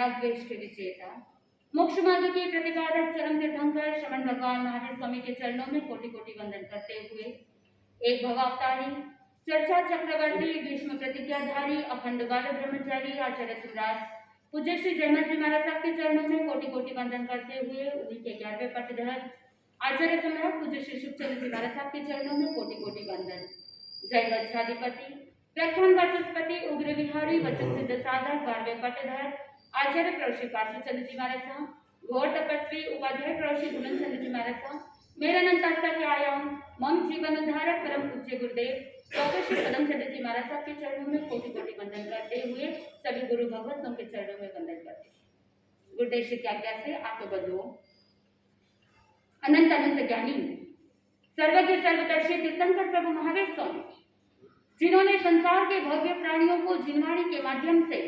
राग द्वेष के विजेता, मोक्ष मार्ग की प्रतिपादक चरम तीर्थंकर श्रमण भगवान महावीर स्वामी के चरणों में कोटि कोटि वंदन करते हुए एक भवावतारी चर्चा चक्रवर्ती भीष्म प्रतिज्ञाधारी अखंड बाल ब्रह्मचारी आचार्य सुराज पूज्य श्री जयमत जी महाराज साहब के चरणों में कोटि कोटि वंदन करते हुए उन्हीं के 11वें पटधर आचार्य सम्राट पूज्य श्री शुभचंद्र जी महाराज साहब के चरणों में कोटि कोटि वंदन। जय गच्छाधिपति व्याख्यान वाचस्पति उग्र विहारी वचन सिद्ध साधक 12वें पटधर आचार्य प्रवश्री पार्श्वचंद्र जी महाराज साहब घोर तपस्वी उपाध्याय प्रवश्री गुणन चंद्र जी महाराज साहब मेरा अनंत के आयाम मम जीवन उद्धारक परम पूज्य गुरुदेव डॉक्टर श्री पदम चंद्र जी महाराज साहब के चरणों में कोटि कोटि वंदन करते हुए सभी गुरु भगवतों के चरणों में वंदन करते हैं। गुरुदेव की आज्ञा से आप बदलो अनंत अनंत ज्ञानी सर्वज्ञ सर्वदर्शी तीर्थंकर प्रभु महावीर स्वामी, जिन्होंने संसार के भव्य प्राणियों को जिनवाणी के माध्यम से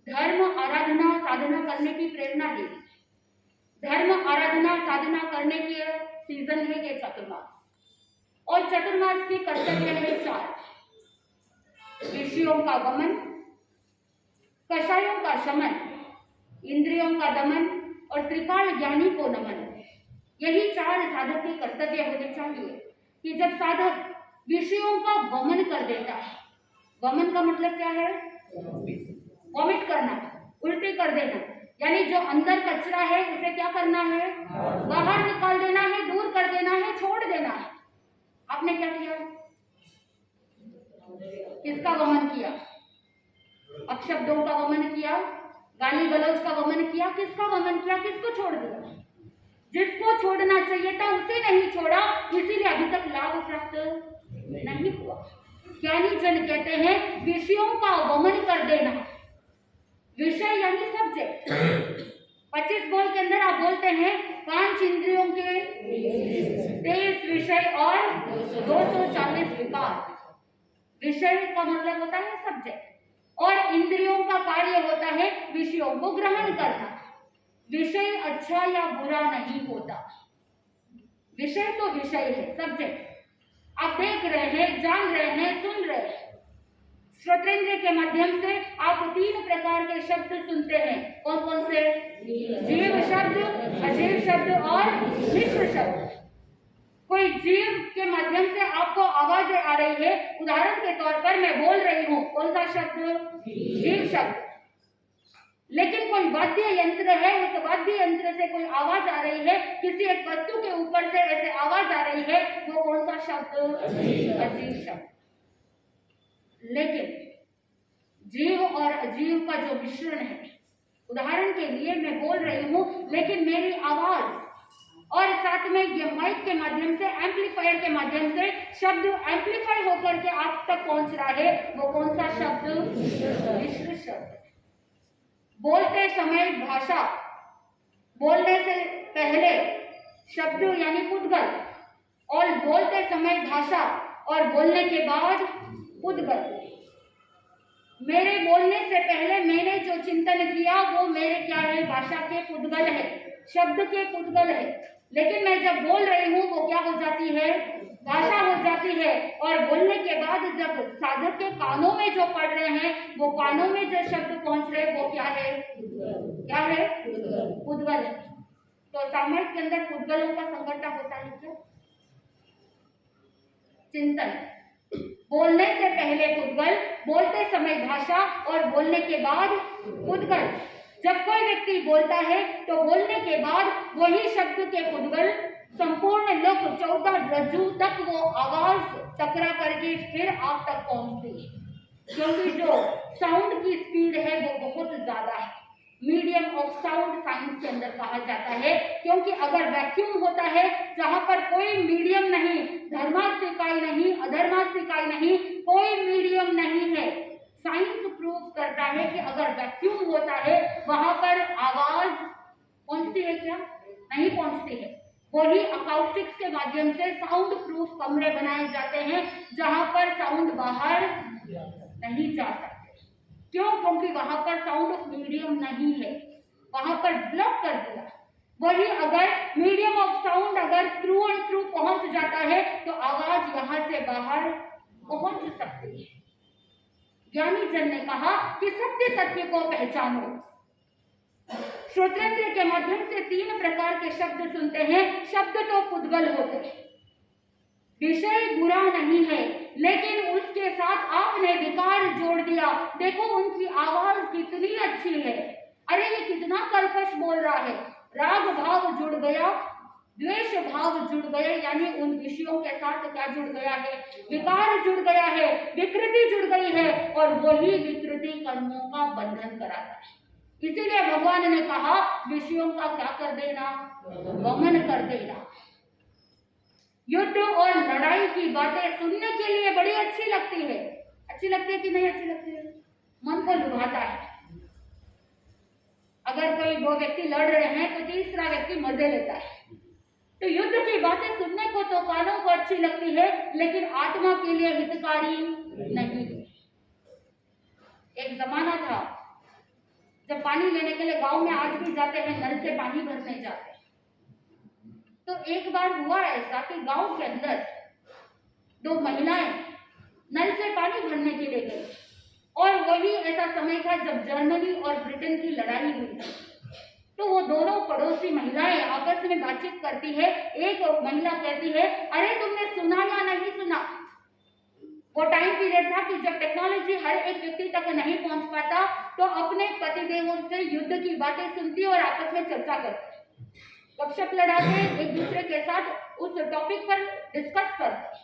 धर्म आराधना साधना करने की प्रेरणा दी। धर्म आराधना साधना करने के सीजन है ये चतुर्मास और चतुर्मास की कर्तव्य है 4 विषयों का गमन, कषायों का शमन, इंद्रियों का दमन और त्रिकाल ज्ञानी को नमन। यही 4 साधक के कर्तव्य होने चाहिए कि जब साधक विषयों का वमन कर देता है, वमन का मतलब क्या है? वॉमिट करना, उल्टी कर देना, यानी जो अंदर कचरा है उसे क्या करना है? बाहर निकाल देना है, दूर कर देना है, छोड़ देना है। आपने क्या किया? किसका वमन किया? अपशब्दों का वमन किया, गाली गलौज का वमन किया, किसका वमन किया? किसको छोड़ दिया? जिसको छोड़ना चाहिए था उसे नहीं छोड़ा, इसीलिए अभी तक लाभ प्राप्त नहीं हुआ। ज्ञानी जन कहते हैं विषयों का वमन कर देना। विषय यानी सब्जेक्ट। 25 बोल के अंदर आप बोलते हैं 5 इंद्रियों के 23 विषय और 240 विकार। विषय का मतलब होता है सब्जेक्ट और इंद्रियों का कार्य होता है विषयों को ग्रहण करना। विषय अच्छा या बुरा नहीं होता, विषय तो विषय है, सब्जेक्ट। आप देख रहे हैं, जान रहे हैं, सुन रहे हैं। श्रोतेंद्र के माध्यम से आप 3 प्रकार के शब्द सुनते हैं। कौन कौन से? जीव शब्द, अजीव शब्द और मिश्र शब्द। कोई जीव के माध्यम से आपको आवाज आ रही है, उदाहरण के तौर पर मैं बोल रही हूँ, कौन सा शब्द? जीव शब्द। लेकिन कोई वाद्य यंत्र है, उस वाद्य यंत्र से कोई आवाज आ रही है, किसी एक वस्तु के ऊपर से ऐसे आवाज आ रही है, वो कौन सा शब्द? अजीव शब्द। लेकिन जीव और अजीव का जो मिश्रण है, उदाहरण के लिए मैं बोल रही हूँ लेकिन मेरी आवाज और साथ में ये माइक के माध्यम से, एम्पलीफायर के माध्यम से शब्द एम्पलीफाई होकर के आप तक पहुंच रहा है, वो कौन सा शब्द? मिश्र शब्द। बोलते समय भाषा, बोलने से पहले शब्द यानी पुद्गल, और बोलते समय भाषा और बोलने के बाद पुद्गल। मेरे बोलने से पहले मैंने जो चिंतन किया वो मेरे क्या है? भाषा के पुद्गल है, शब्द के पुद्गल है। लेकिन मैं जब बोल रही हूँ वो क्या हो जाती है? भाषा हो जाती है। और बोलने के बाद जब साधक के कानों में जो पड़ रहे हैं, वो कानों में जो शब्द पहुंच रहे वो क्या है? क्या है? पुद्गल है। तो सामयिक के अंदर पुद्गलों का संघटना होता है क्या? चिंतन। बोलने से पहले पुद्गल, बोलते समय भाषा और बोलने के बाद पुद्गल। जब कोई व्यक्ति बोलता है तो बोलने के बाद वही शब्द के पुद्गल संपूर्ण लोक 14 रज्जु तक वो आवाज चक्रा करके फिर आप तक पहुंचती है, क्योंकि जो साउंड की स्पीड है वो बहुत ज्यादा है। मीडियम ऑफ साउंड साइंस के अंदर कहा जाता है, क्योंकि अगर वैक्यूम होता है जहां पर कोई मीडियम नहीं, धर्मास्त्र इकाई नहीं, अधर्मास्त्र इकाई नहीं, कोई मीडियम नहीं है, साइंस प्रूव करता है कि अगर वैक्यूम होता है वहां पर आवाज पहुंचती है क्या? नहीं पहुंचती है। वही अकाउस्टिक्स के माध्यम से साउंड प्रूफ कमरे बनाए जाते हैं जहां पर साउंड बाहर नहीं जा सकते। क्यों? क्योंकि वहां पर साउंड ऑफ मीडियम नहीं है, वहां पर ब्लॉक कर दिया। वही अगर मीडियम ऑफ साउंड अगर थ्रू एंड थ्रू पहुंच जाता है तो आवाज यहां से बाहर पहुंच सकती है। ज्ञानी जन ने कहा कि सत्य तत्व को पहचानो। श्रोत्रंत्र के माध्यम से 3 प्रकार के शब्द सुनते हैं। शब्द तो पुद्गल होते हैं, विषय बुरा नहीं है, लेकिन उसके साथ आपने विकार जोड़ दिया। देखो उनकी आवाज कितनी अच्छी है, अरे ये कितना कर्कश बोल रहा है। राग भाव जुड़ गया, द्वेष भाव जुड़ गए, यानी उन विषयों के साथ क्या जुड़ गया है, विकार जुड़ गया है, विकृति जुड़ गई है, और वही विकृति कर्मों का बंधन कराता है। इसीलिए भगवान ने कहा विषयों का क्या कर देना, गमन कर देना। युद्ध और लड़ाई की बातें सुनने के लिए बड़ी अच्छी लगती है। अच्छी लगती है कि नहीं अच्छी लगती है? मन को लुभाता है। अगर कोई 2 व्यक्ति लड़ रहे हैं तो तीसरा व्यक्ति मजे लेता है। तो युद्ध की बातें सुनने को तो कानों को अच्छी लगती है, लेकिन आत्मा के लिए हितकारी नहीं है। एक जमाना था जब पानी लेने के लिए गांव में आज भी जाते हैं, नल से पानी भरने जाते हैं। तो एक बार हुआ ऐसा कि गांव के अंदर 2 महिलाएं नल से पानी भरने के लिए गई, और वही ऐसा समय था जब जर्मनी और ब्रिटेन की लड़ाई हुई थी। तो वो दोनों पड़ोसी महिलाएं आपस में बातचीत करती है। एक महिला कहती है, अरे तुमने सुना या नहीं सुना? वो टाइम पीरियड था कि जब टेक्नोलॉजी हर एक व्यक्ति तक नहीं पहुंच पाता, तो अपने पतिदेवों से युद्ध की बातें सुनती और आपस में चर्चा करती, गपशप लड़ाते, एक दूसरे के साथ उस टॉपिक पर डिस्कस करते।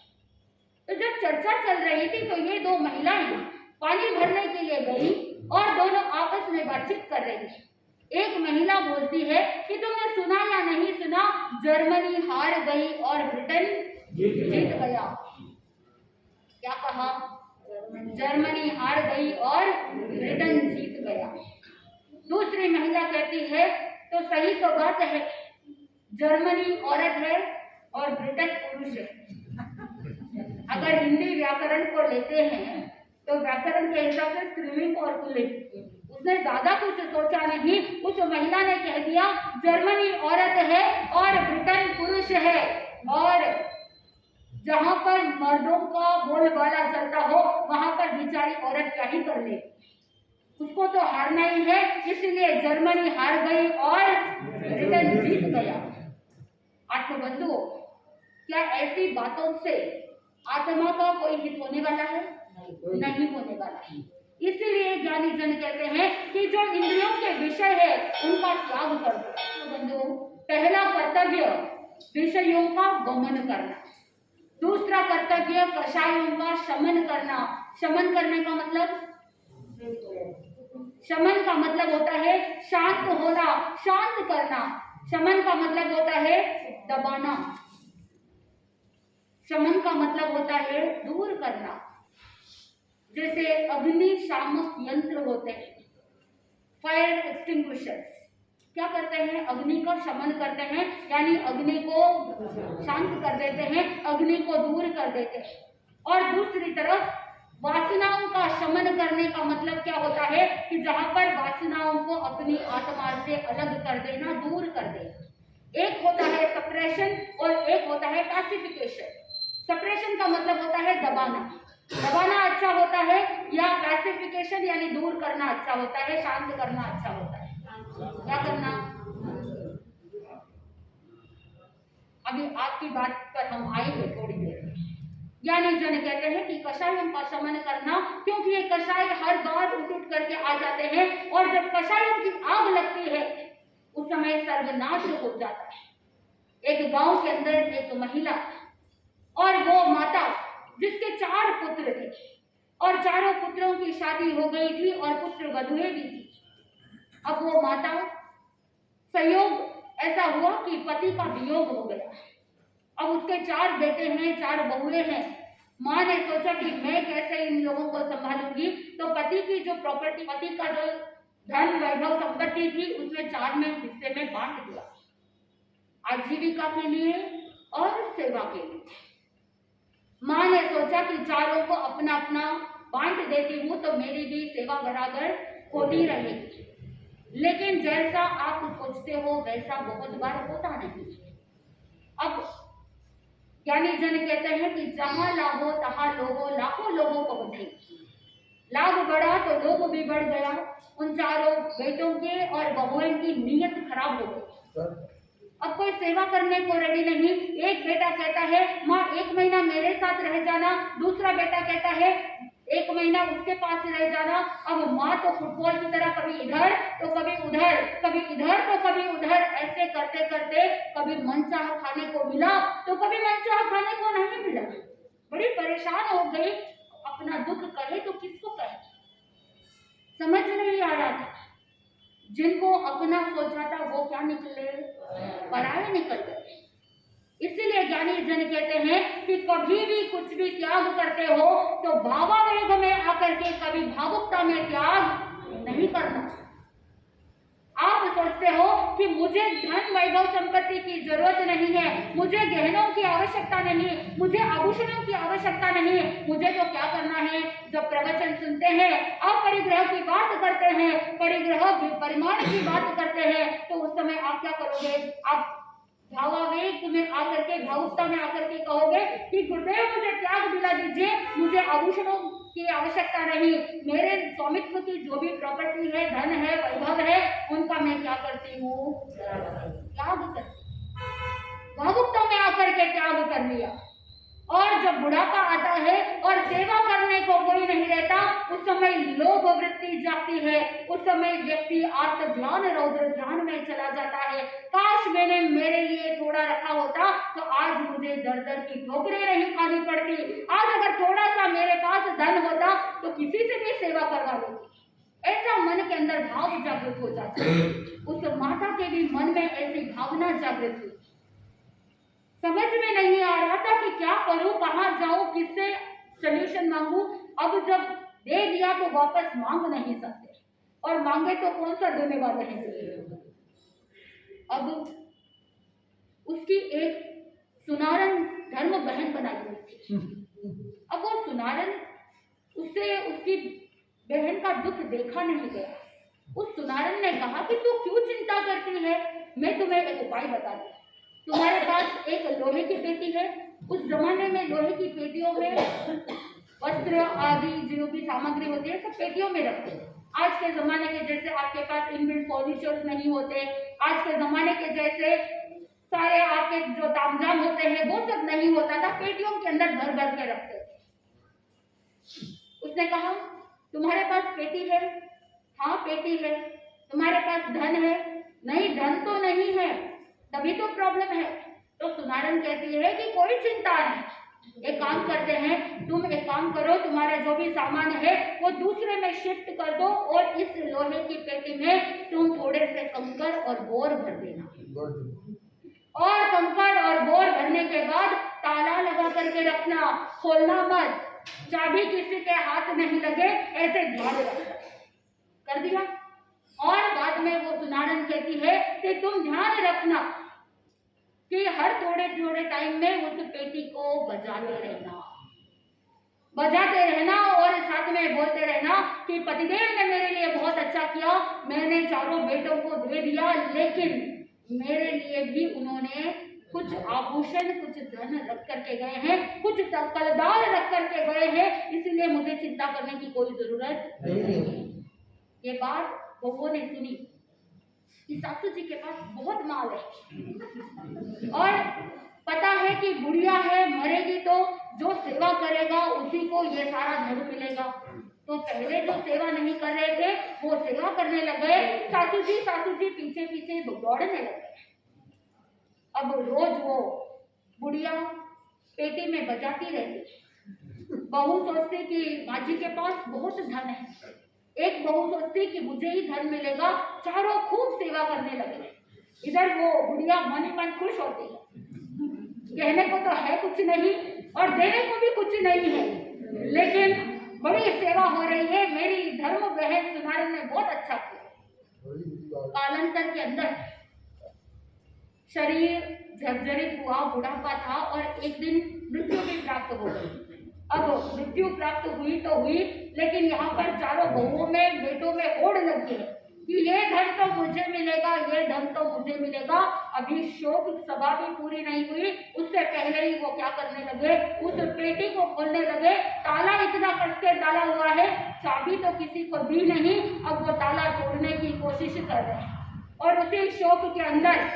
तो जब चर्चा चल रही थी तो ये 2 महिलाएं पानी भरने के लिए गई और दोनों आपस में बातचीत कर रही थी। एक महिला बोलती है कि तुमने सुना या नहीं सुना, जर्मनी हार गई और ब्रिटेन जीत गया। क्या कहा? जर्मनी हार गई और ब्रिटेन जीत गया। दूसरी महिला कहती है, तो सही तो बात है, जर्मनी औरत है और ब्रिटेन पुरुष है। अगर हिंदी व्याकरण को लेते हैं तो व्याकरण के हिसाब से स्त्रीलिंग और पुल्लिंग, उसने ज्यादा कुछ सोचा नहीं। उस महिला ने कह दिया जर्मनी औरत है और ब्रिटेन पुरुष है, और जहां पर मर्दों का बोलबाला चलता हो वहां पर बेचारी औरत क्या ही कर ले, उसको तो हारना ही है। इसलिए जर्मनी हार गई और ब्रिटेन जीत गया। आत्मबंधुओं, क्या ऐसी बातों से आत्मा का कोई हित होने वाला है? नहीं होने वाला है। इसीलिए ज्ञानी जन कहते हैं कि जो इंद्रियों के विषय है उनका त्याग कर दो। बंधुओं, पहला कर्तव्य विषयों का गमन करना, दूसरा कर्तव्य कषायों का शमन करना। शमन करने का मतलब, शमन का मतलब होता है शांत होना, शांत करना। शमन का मतलब होता है दबाना, शमन का मतलब होता है दूर करना। जैसे अग्निशामक यंत्र होते हैं, फायर एक्सटिंग्विशर्स, क्या करते हैं? अग्नि का शमन करते हैं, यानी अग्नि को शांत कर देते हैं, अग्नि को दूर कर देते हैं। और दूसरी तरफ वासनाओं का शमन करने का मतलब क्या होता है कि जहां पर वासनाओं को अपनी आत्मा से अलग कर देना, दूर कर देना। एक होता है सप्रेशन और एक होता है पैसिफिकेशन। सप्रेशन का मतलब होता है दबाना, दबाना अच्छा होता है, या पैसिफिकेशन यानी दूर करना अच्छा होता है, शांत करना अच्छा होता है। क्या करना? अभी आपकी बात पर हम आएंगे थोड़ी देर में। ज्ञानी जन कहते हैं कि कषायों का शमन करना, क्योंकि ये कषाय हर बार उठ करके आ जाते हैं, और जब कषायों की आग लगती है उस समय सर्वनाश हो जाता है। एक गांव के अंदर एक महिला और वो माता जिसके 4 पुत्र थे, और चारों पुत्रों की शादी हो गई थी और पुत्र वधुएं भी थी। अब वो माता, संयोग ऐसा हुआ कि पति का वियोग हो गया। अब उसके 4 बेटे हैं, 4 बहुएं हैं। माँ ने सोचा कि मैं कैसे इन लोगों को संभालूंगी, तो पति की जो प्रॉपर्टी, पति का जो धन वैभव संपत्ति थी उसमें 4 में हिस्से में बांट दिया, आजीविका के लिए और सेवा के लिए। माँ ने सोचा कि चारों को अपना अपना बांट देती हूँ तो मेरी भी सेवा बराबर होती रहेगी। लेकिन जैसा आप सोचते हो वैसा बहुत बार होता नहीं। अब ज्ञानी जन कहते हैं कि जहां लाहो तहां लोहो, लाखों लोगों को बधाई। लाभ बढ़ा तो लोग भी बढ़ गया। उन चारों बेटों के और बहुओं की नीयत खराब हो गई। अब कोई सेवा करने को रेडी नहीं। एक बेटा कहता है माँ 1 महीना मेरे साथ रह जाना, दूसरा बेटा कहता है 1 महीना उसके पास रह जाना। अब माँ तो फुटबॉल की तरह कभी इधर तो कभी उधर, कभी इधर तो कभी उधर, ऐसे करते करते कभी मनचाहा खाने को मिला तो कभी मनचाहा खाने को नहीं मिला। बड़ी परेशान हो गई। अपना दुख कहे तो किसको कहे, समझ नहीं आ रहा था। जिनको अपना सोचा था वो क्या निकले, पराये निकल गए। इसीलिए ज्ञानी जन कहते हैं कि कभी भी कुछ भी त्याग करते हो तो भावावेग में आकर के कभी भावुकता में त्याग नहीं करना। आप सोचते हो कि मुझे धन वैभव संपत्ति की जरूरत नहीं है, मुझे गहनों की आवश्यकता नहीं, मुझे आभूषणों की आवश्यकता नहीं, मुझे तो क्या करना है, जब प्रवचन सुनते हैं, अपरिग्रह की बात करते हैं, परिग्रह परिमाण की बात करते हैं, तो उस समय आप क्या करोगे? आप भावावेग में आकर के, भावुकता में आकर के कहोगे कि गुरुदेव मुझे त्याग दिला दीजिए, मुझे आभूषणों की आवश्यकता नहीं, मेरे स्वामित्व की जो भी प्रॉपर्टी है, धन है, वैभव है, उनका मैं क्या करती हूँ, त्याग करती। भावुकता में आकर के त्याग कर लिया। और जब बुढ़ापा आता है और सेवा करने को कोई नहीं रहता, उस समय लोभ वृत्ति जाती है, उस समय व्यक्ति आत्म ध्यान रौद्र ध्यान में चला जाता है। काश मैंने मेरे लिए थोड़ा रखा होता तो आज मुझे दर दर की ठोकरें नहीं खानी पड़ती। आज अगर थोड़ा सा मेरे पास धन होता तो किसी से भी सेवा करवा लेती। ऐसा मन के अंदर भाव जागृत हो जाता है। उस माता के भी मन में ऐसी भावना जागृत हुई। समझ में नहीं आ रहा था कि क्या करूं, कहां जाऊं, किससे सल्यूशन मांगू। अब जब दे दिया तो वापस मांग नहीं सकते, और मांगे तो कौन सा देने वाले हैं। अब उसकी एक सुनारन धर्म बहन बनाई हुई थी। अब वो सुनारन, उससे उसकी बहन का दुख देखा नहीं गया। उस सुनारन ने कहा कि तू क्यों चिंता करती है, मैं तुम्हें एक उपाय बताती हूँ। तुम्हारे पास एक लोहे की पेटी है, उस जमाने में लोहे की पेटियों में वस्त्र आदि जो भी सामग्री होती है सब पेटियों में रखते हैं। आज के जमाने के जैसे आपके पास इनबिल्ट फर्नीचर्स नहीं होते, आज के जमाने के जैसे सारे आपके जो तामझाम होते हैं वो सब नहीं होता था, पेटियों के अंदर भर भर के रखते थे। उसने कहा तुम्हारे पास पेटी है? हाँ पेटी है। तुम्हारे पास धन है? नहीं धन तो नहीं है, तभी तो प्रॉब्लम है। तो सुनारन कहती है कि कोई चिंता नहीं, एक काम करते हैं, तुम एक काम करो, तुम्हारा जो भी सामान है वो दूसरे में शिफ्ट कर दो और इस लोहे की पेटी में तुम थोड़े से कंकड़ और बोर भर देना, और कंकड़ और बोर भरने के बाद ताला लगा करके रखना, खोलना मत, चाबी किसी के हाथ नहीं लगे, ऐसे ध्यान रखना। कर दिया। और बाद में वो सुनारन कहती है कि तुम ध्यान रखना कि हर थोड़े थोड़े टाइम में उस पेटी को बजाते रहना और साथ में बोलते रहना कि पतिदेव ने मेरे लिए बहुत अच्छा किया, मैंने चारों बेटों को दे दिया, लेकिन मेरे लिए भी उन्होंने कुछ आभूषण, कुछ धन रख करके गए हैं, कुछ कलदार रख करके गए हैं, इसलिए मुझे चिंता करने की कोई जरूरत नहीं। ये बात बहुओं ने सुनी कि सासू जी के पास बहुत माल है और पता है कि बुढ़िया है, मरेगी तो जो सेवा करेगा उसी को ये सारा धन मिलेगा। तो पहले जो सेवा नहीं कर रहे थे वो सेवा करने लगे। सासू जी पीछे पीछे दौड़ने लगे। अब रोज वो बुढ़िया पेटी में बजाती रहती। बहू सोचती कि माँ जी के पास बहुत धन है, एक बहू सोचती कि मुझे ही धन मिलेगा, चारों खूब सेवा करने लगे। इधर वो बुढ़िया मन ही मन खुश होती है, कहने को तो है कुछ नहीं और देने को भी कुछ नहीं है, लेकिन बड़ी सेवा हो रही है, मेरी धर्म बहन सुनारन ने बहुत अच्छा किया। कालांतर के अंदर शरीर जर्जरित हुआ, बुढ़ापा था और एक दिन मृत्यु भी प्राप्त हो गई। अब मृत्यु प्राप्त हुई तो हुई, लेकिन यहाँ पर चारों बहुओं में, बेटों में होड़ लग गई कि ये धन तो मुझे मिलेगा, ये धन तो मुझे मिलेगा। अभी शोक सभा भी पूरी नहीं हुई, उससे पहले ही वो क्या करने लगे, उस पेटी को खोलने लगे। ताला इतना कस के डाला हुआ है, चाबी तो किसी को दी नहीं, अब वो ताला तोड़ने की कोशिश कर रहे हैं। और उसी शोक के अंदर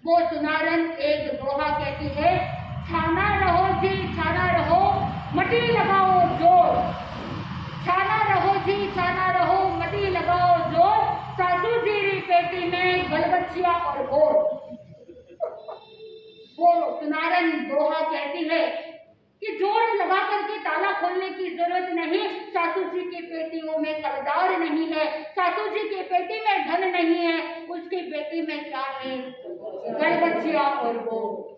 वो सुनारन एक दोहा कहती है, छाना रहो जी छाना रहो, मटी लगाओ जोर, छाना रहो जी छाना रहो, मटी लगाओ जोर, सासू जीरी पेटी में गलबचिया और गोर। वो सुनारन दोहा कहती है कि जोर लगा करके ताला खोलने की जरूरत नहीं, सासू जी की पेटियों में कलदार नहीं है, सासू जी की पेटी में धन नहीं है, उसकी पेटी में क्या है, गलबचिया और गोर।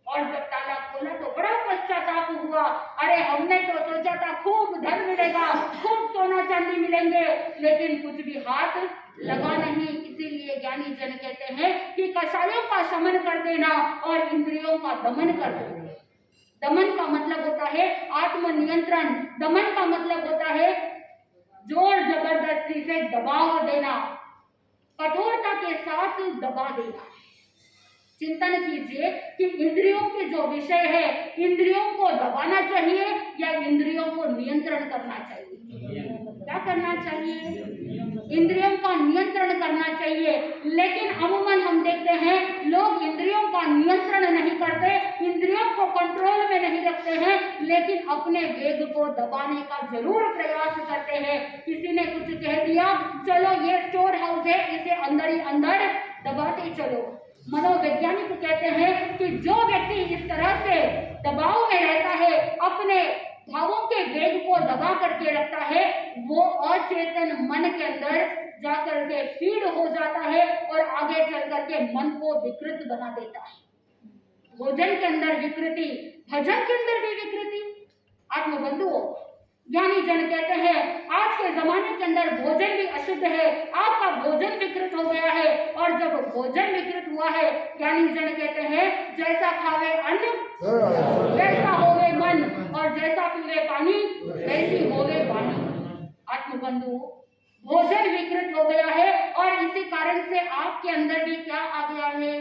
और जब ताला खोला तो बड़ा पश्चाताप हुआ, अरे हमने तो सोचा था खूब धन मिलेगा, खूब सोना चांदी मिलेंगे, लेकिन कुछ भी हाथ लगा नहीं। इसीलिए ज्ञानी जन कहते हैं कि कषायों का शमन कर देना और इंद्रियों का दमन कर देना। दमन का मतलब होता है आत्मनियंत्रण, दमन का मतलब होता है जोर जबरदस्ती से दबाव देना, कठोरता के साथ दबा देना। चिंतन कीजिए कि इंद्रियों के जो विषय है, इंद्रियों को दबाना चाहिए या इंद्रियों को नियंत्रण करना चाहिए? क्या करना चाहिए? इंद्रियों का नियंत्रण करना चाहिए। लेकिन अमूमन हम देखते हैं लोग इंद्रियों का नियंत्रण नहीं करते, इंद्रियों को कंट्रोल में नहीं रखते हैं, लेकिन अपने वेग को दबाने का जरूर प्रयास करते हैं। किसी ने कुछ कह दिया, चलो ये स्टोर हाउस है, इसे अंदर ही अंदर दबाते चलो। मनोवैज्ञानिक कहते हैं कि जो व्यक्ति इस तरह से दबाव में रहता है, अपने भावों के वेग को दबा करके रखता है, वो अचेतन मन के अंदर जाकर के फीड हो जाता है और आगे चल करके मन को विकृत बना देता है। भोजन के अंदर विकृति, भजन के अंदर भी विकृति। आत्मबंधुओं, ज्ञानी जन कहते हैं आज के जमाने के अंदर भोजन भी अशुद्ध है, आपका भोजन विकृत हो गया है। और जब भोजन विकृत हुआ है, ज्ञानी जन कहते हैं जैसा खावे अन्न वैसा होवे मन, और जैसा पीवे पानी वैसी होवे वाणी। आत्मबंधु, भोजन विकृत हो गया है और इसी कारण से आपके अंदर भी क्या आ गया है,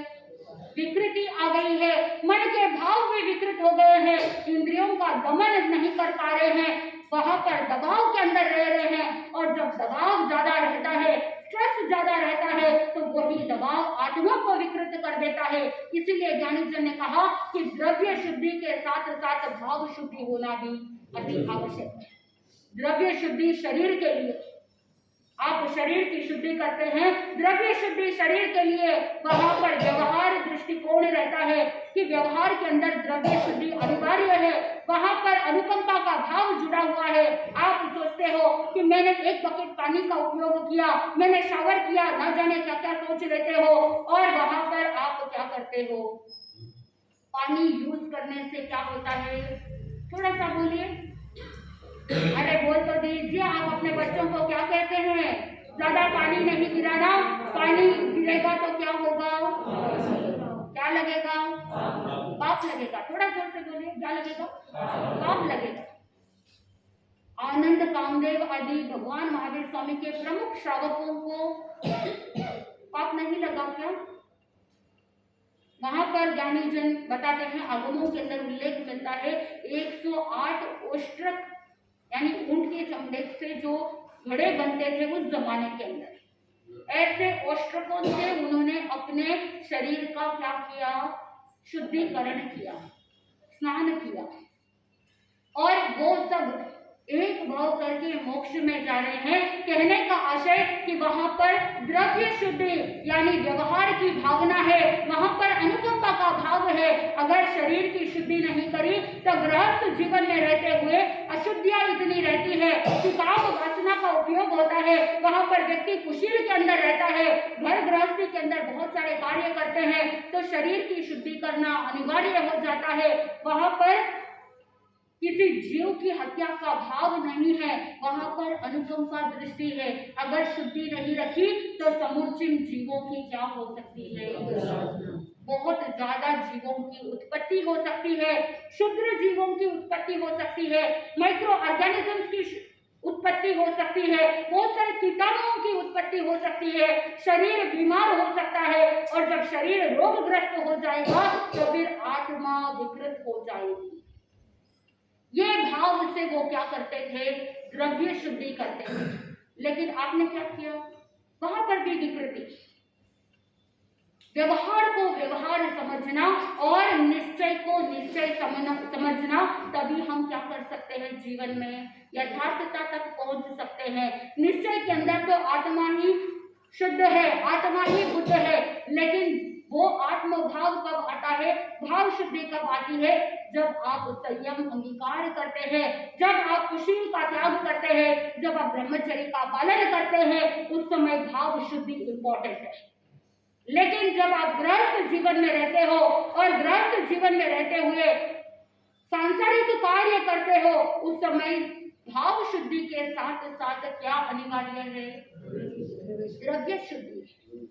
विकृति आ गई है। मन के भाव भी विकृत हो गए हैं, इंद्रियों का दमन नहीं कर पा रहे हैं, वहां पर दबाव के अंदर रह रहे हैं। और जब दबाव ज्यादा रहता है, स्ट्रेस ज्यादा रहता है, तो वही दबाव आत्मा को विकृत कर देता है। इसीलिए ज्ञानी जन ने कहा कि द्रव्य शुद्धि के साथ साथ भाव शुद्धि होना भी अति आवश्यक है। द्रव्य शुद्धि शरीर के लिए, आप शरीर की शुद्धि करते हैं, द्रव्य शुद्धि शरीर के लिए, वहां पर व्यवहार दृष्टिकोण रहता है कि व्यवहार के अंदर द्रव्य शुद्धि अनिवार्य है, वहां पर अनुकंपा का भाव जुड़ा हुआ है। आप सोचते हो कि मैंने एक बकेट पानी का उपयोग किया, मैंने शावर किया, न जाने क्या क्या सोच लेते हो, और वहां पर आप क्या करते हो, पानी यूज करने से क्या होता है, थोड़ा सा बोलिए, अरे बोल तो दीजिए। आप अपने बच्चों को क्या कहते हैं, ज्यादा पानी नहीं गिराना, पानी गिरेगा तो क्या होगा, क्या लगेगा, पाप लगेगा। थोड़ा जोर से बोलिए, क्या लगेगा, पाप लगेगा। आनंद कामदेव आदि भगवान महावीर स्वामी के प्रमुख श्रावकों को पाप नहीं लगा क्या? वहां पर ज्ञानी जन बताते हैं, आगमों के अंदर उल्लेख मिलता है 108 ओष्ट्रक यानी ऊंट के चमड़े से जो घड़े बनते थे उस जमाने के अंदर, ऐसे ओष्ट्रकों से उन्होंने अपने शरीर का क्या किया, शुद्धिकरण किया, स्नान किया, और वो सब एक भाव करके मोक्ष में जा रहे हैं। कहने का आशय कि वहां पर द्रव्य शुद्धि यानी व्यवहार की भावना है, वहां पर अनुकंपा का भाव है। अगर शरीर की शुद्धि नहीं करी तो गृहस्थ जीवन में रहते हुए अशुद्धियां इतनी रहती है कि काम वासना का उपयोग होता है, वहां पर व्यक्ति कुशील के अंदर रहता है, घर गृहस्थी के अंदर बहुत सारे कार्य करते हैं, तो शरीर की शुद्धि करना अनिवार्य हो जाता है। वहां पर किसी जीव की हत्या का भाव नहीं है, वहां पर अनुकंपा दृष्टि है। अगर शुद्धि नहीं रखी तो समुचित जीवों की क्या हो सकती है, बहुत ज्यादा जीवों की उत्पत्ति हो सकती है, क्षुद्र जीवों की उत्पत्ति हो सकती है, माइक्रो ऑर्गेनिजम्स की उत्पत्ति हो सकती है, बहुत सारे कीटाणुओं की उत्पत्ति हो सकती है, शरीर बीमार हो सकता है, और जब शरीर रोगग्रस्त हो जाएगा तो फिर आत्मा विकृत हो जाएगी। ये भाव से वो क्या करते थे, द्रव्य शुद्धि करते थे। लेकिन आपने क्या किया, वहां पर भी विकृति। व्यवहार को व्यवहार समझना और निश्चय को निश्चय समझना, तभी हम क्या कर सकते हैं, जीवन में यथार्थता तक पहुंच सकते हैं। निश्चय के अंदर तो आत्मा ही शुद्ध है, आत्मा ही बुद्ध है, लेकिन वो आत्मभाव कब आता है, भाव शुद्धि कब आती है, जब आप संयम अंगीकार करते हैं, जब आप कुशील का त्याग करते हैं, जब आप ब्रह्मचर्य का पालन करते हैं, उस समय भाव शुद्धि इंपॉर्टेंट है। लेकिन जब आप गृहस्थ जीवन में रहते हो और गृहस्थ जीवन में रहते हुए सांसारिक कार्य करते हो, उस समय भाव शुद्धि के साथ साथ क्या अनिवार्य है, द्रव्य शुद्धि।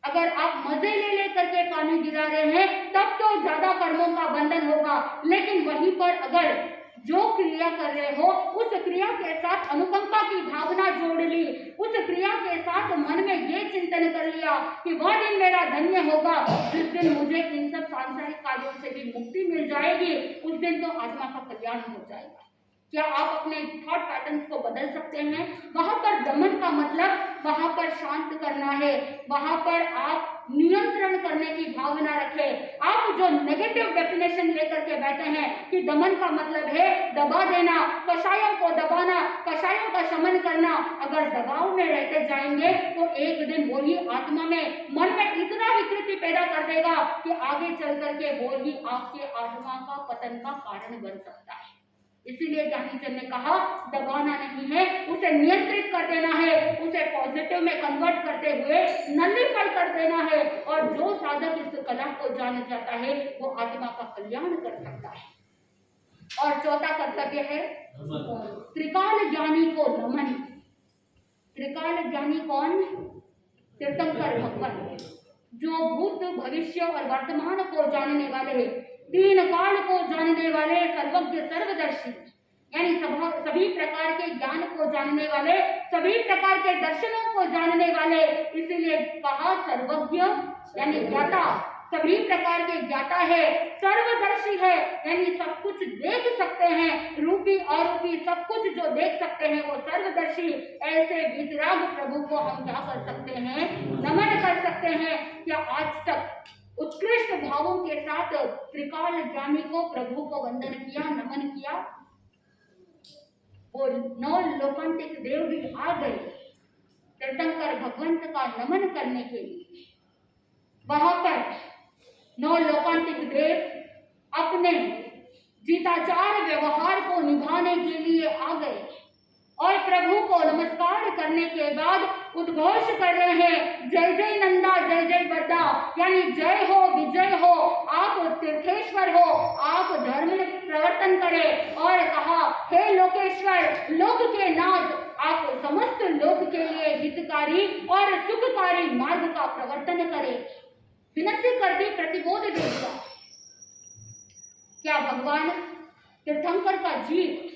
अगर आप मजे ले लेकर के पानी गिरा रहे हैं तब तो ज्यादा कर्मों का बंधन होगा, लेकिन वहीं पर अगर जो क्रिया कर रहे हो उस क्रिया के साथ अनुकंपा की भावना जोड़ ली, उस क्रिया के साथ मन में ये चिंतन कर लिया कि वह दिन मेरा धन्य होगा जिस दिन मुझे इन सब सांसारिक कार्यों से भी मुक्ति मिल जाएगी, उस दिन तो आत्मा का कल्याण हो जाएगा। क्या आप अपने थॉट पैटर्न्स को बदल सकते हैं? वहां पर दमन का मतलब वहां पर शांत करना है, वहां पर आप नियंत्रण करने की भावना रखें। आप जो नेगेटिव डेफिनेशन लेकर के बैठे हैं कि दमन का मतलब है दबा देना, कषायों को दबाना, कषायों का शमन करना, अगर दबाव में रहते जाएंगे तो एक दिन वही आत्मा में मन में इतना विकृति पैदा कर देगा कि आगे चल करके वो ही आपके आत्मा का पतन का कारण बन सकता है। इसीलिए ज्ञानीजन ने कहा दबाना नहीं है, उसे नियंत्रित कर देना है, उसे पॉजिटिव में कन्वर्ट करते हुए नलिफाई कर देना है, और जो साधक इस कला को जान जाता है वो आत्मा का कल्याण कर सकता है। और चौथा कर्तव्य है त्रिकाल ज्ञानी को नमन। त्रिकाल ज्ञानी कौन? तीर्थंकर भगवान, जो भूत भविष्य और वर्तमान को जानने वाले, तीन काल को जानने वाले, सर्वज्ञ सर्वदर्शी, यानी सभी प्रकार के ज्ञान को जानने वाले, सभी प्रकार के दर्शनों को जानने वाले। इसीलिए कहा सर्वज्ञ यानी ज्ञाता, सभी प्रकार के ज्ञाता है, सर्वदर्शी है यानी सब कुछ देख सकते हैं, रूपी अरूपी सब कुछ जो देख सकते हैं वो सर्वदर्शी। ऐसे वितराग प्रभु को हम क्या कर सकते हैं, नमन कर सकते हैं। क्या आज तक उत्कृष्ट भावों के साथ त्रिकाल ज्ञानी को, प्रभु को वंदन किया, नमन किया? वो 9 लोकांतिक देव भी आ गए तीर्थंकर भगवंत का नमन करने के लिए। वहां पर 9 लोकांतिक देव अपने जीताचार व्यवहार को निभाने के लिए आ गए और प्रभु को नमस्कार करने के बाद उद्घोष कर रहे हैं, जय जय नंदा, जय जय बद्दा, यानी जय हो, विजय हो, आप तीर्थेश्वर हो, आप धर्म प्रवर्तन करें। और कहा, हे लोकेश्वर, लोक के नाथ, आप समस्त लोक के लिए हितकारी और सुखकारी मार्ग का प्रवर्तन करें। विनती कर दी, प्रतिबोध दे दिया। क्या भगवान तीर्थंकर का जीव